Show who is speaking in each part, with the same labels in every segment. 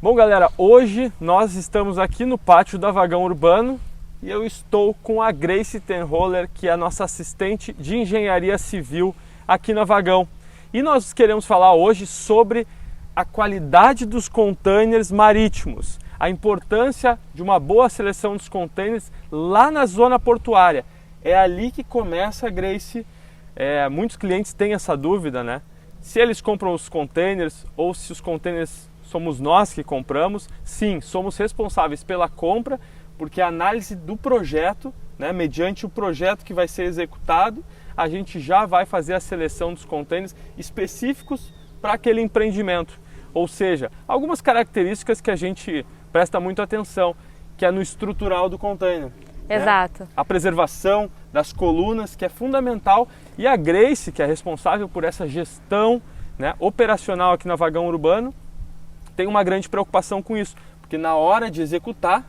Speaker 1: Bom, galera, hoje nós estamos aqui no pátio da Vagão Urbano e eu estou com a Grace Tenholler, que é a nossa assistente de engenharia civil aqui na Vagão. E nós queremos falar hoje sobre a qualidade dos containers marítimos, a importância de uma boa seleção dos containers lá na zona portuária. É ali que começa, Grace. Muitos clientes têm essa dúvida, né? Se eles compram os containers ou se os containers somos nós que compramos. Sim, somos responsáveis pela compra, porque a análise do projeto, né, mediante o projeto que vai ser executado, a gente já vai fazer a seleção dos containers específicos para aquele empreendimento. Ou seja, algumas características que a gente presta muito atenção, que é no estrutural do container.
Speaker 2: Exato.
Speaker 1: Né? A preservação das colunas, que é fundamental, e a Grace, que é responsável por essa gestão, né, operacional aqui na Vagão Urbano, tem uma grande preocupação com isso, porque na hora de executar,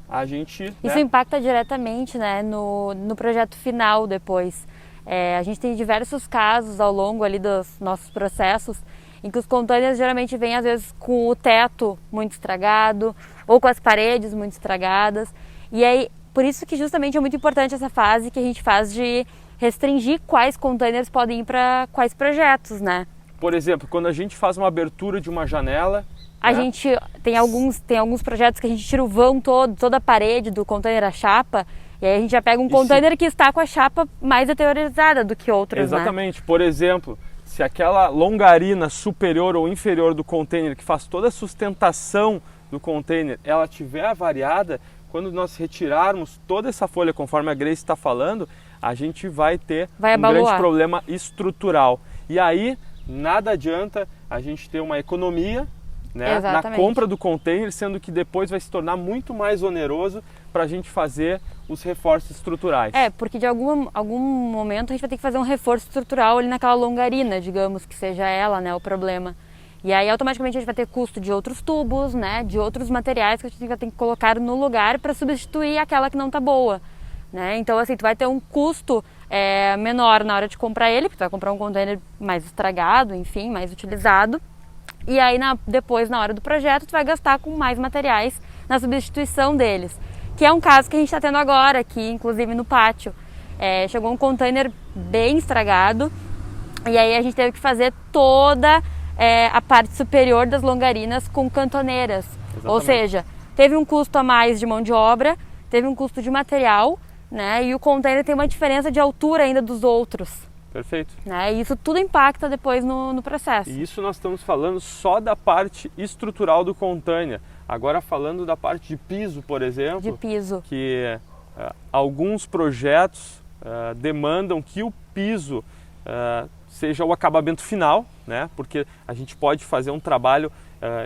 Speaker 1: a gente...
Speaker 2: Isso impacta diretamente, né, no projeto final depois. A gente tem diversos casos ao longo ali dos nossos processos, em que os containers geralmente vêm às vezes com o teto muito estragado, ou com as paredes muito estragadas, e aí por isso que justamente é muito importante essa fase que a gente faz de restringir quais containers podem ir para quais projetos, né?
Speaker 1: Por exemplo, quando a gente faz uma abertura de uma janela...
Speaker 2: A gente tem alguns projetos que a gente tira o vão todo, toda a parede do container, a chapa, e aí a gente já pega um container que está com a chapa mais deteriorizada do que outros,
Speaker 1: Exatamente.
Speaker 2: Né?
Speaker 1: Por exemplo, se aquela longarina superior ou inferior do container, que faz toda a sustentação do container, ela estiver avariada, quando nós retirarmos toda essa folha, conforme a Grace está falando, a gente vai ter um grande problema estrutural. E aí, nada adianta a gente ter uma economia, né, na compra do container, sendo que depois vai se tornar muito mais oneroso para a gente fazer os reforços estruturais.
Speaker 2: Porque de algum momento a gente vai ter que fazer um reforço estrutural ali naquela longarina, digamos, que seja ela, né, o problema. E aí automaticamente a gente vai ter custo de outros tubos, né, de outros materiais que a gente vai ter que colocar no lugar para substituir aquela que não está boa. Né? Então assim, tu vai ter um custo menor na hora de comprar ele, porque tu vai comprar um container mais estragado, enfim, mais utilizado. E aí depois, na hora do projeto, tu vai gastar com mais materiais na substituição deles. Que é um caso que a gente está tendo agora aqui, inclusive no pátio. Chegou um container bem estragado e aí a gente teve que fazer toda a parte superior das longarinas com cantoneiras.
Speaker 1: Exatamente.
Speaker 2: Ou seja, teve um custo a mais de mão de obra, teve um custo de material, né? E o container tem uma diferença de altura ainda dos outros.
Speaker 1: Perfeito.
Speaker 2: Né? E isso tudo impacta depois no processo.
Speaker 1: E isso nós estamos falando só da parte estrutural do container. Agora falando da parte de piso, por exemplo.
Speaker 2: De piso.
Speaker 1: Que alguns projetos demandam que o piso seja o acabamento final, né? Porque a gente pode fazer um trabalho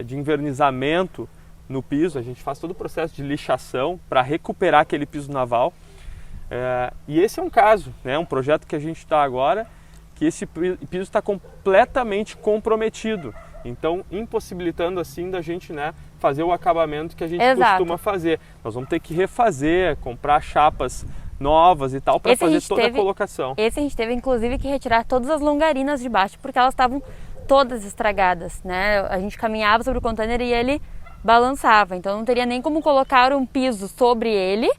Speaker 1: de envernizamento no piso, a gente faz todo o processo de lixação para recuperar aquele piso naval. E esse é um caso, né? Um projeto que a gente está agora, que esse piso está completamente comprometido, então impossibilitando assim da gente, né, fazer o acabamento que a gente costuma fazer. Nós vamos ter que refazer, comprar chapas novas e tal para fazer toda a colocação.
Speaker 2: Esse a gente teve inclusive que retirar todas as longarinas de baixo porque elas estavam todas estragadas, né? A gente caminhava sobre o container e ele balançava, então não teria nem como colocar um piso sobre ele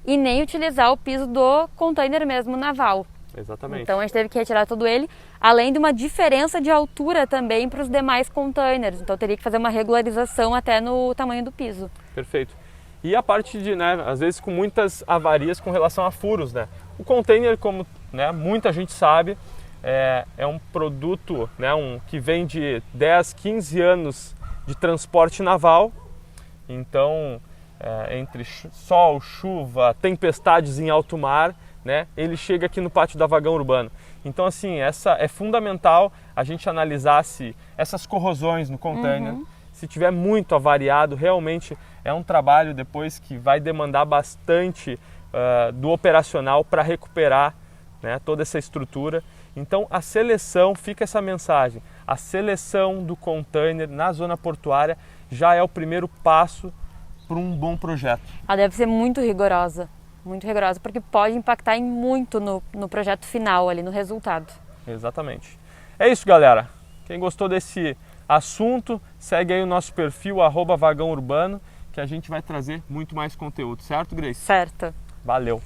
Speaker 2: e nem utilizar o piso do container mesmo naval.
Speaker 1: Exatamente.
Speaker 2: Então a gente teve que retirar todo ele, além de uma diferença de altura também para os demais containers. Então teria que fazer uma regularização até no tamanho do piso.
Speaker 1: Perfeito. E a parte de, né, às vezes com muitas avarias com relação a furos, né? O container, como, né, muita gente sabe, é um produto, né, que vem de 10, 15 anos de transporte naval. Então, entre sol, chuva, tempestades em alto mar, né, ele chega aqui no pátio da Vagão Urbano. Então, assim, é fundamental a gente analisar se essas corrosões no container, se tiver muito avariado, realmente é um trabalho depois que vai demandar bastante do operacional para recuperar, né, toda essa estrutura. Então, a seleção, fica essa mensagem, a seleção do container na zona portuária já é o primeiro passo para um bom projeto.
Speaker 2: Ela deve ser muito rigorosa, porque pode impactar muito no projeto final, ali no resultado.
Speaker 1: Exatamente. É isso, galera. Quem gostou desse assunto, segue aí o nosso perfil @vagãourbano, que a gente vai trazer muito mais conteúdo, certo, Grace?
Speaker 2: Certo.
Speaker 1: Valeu!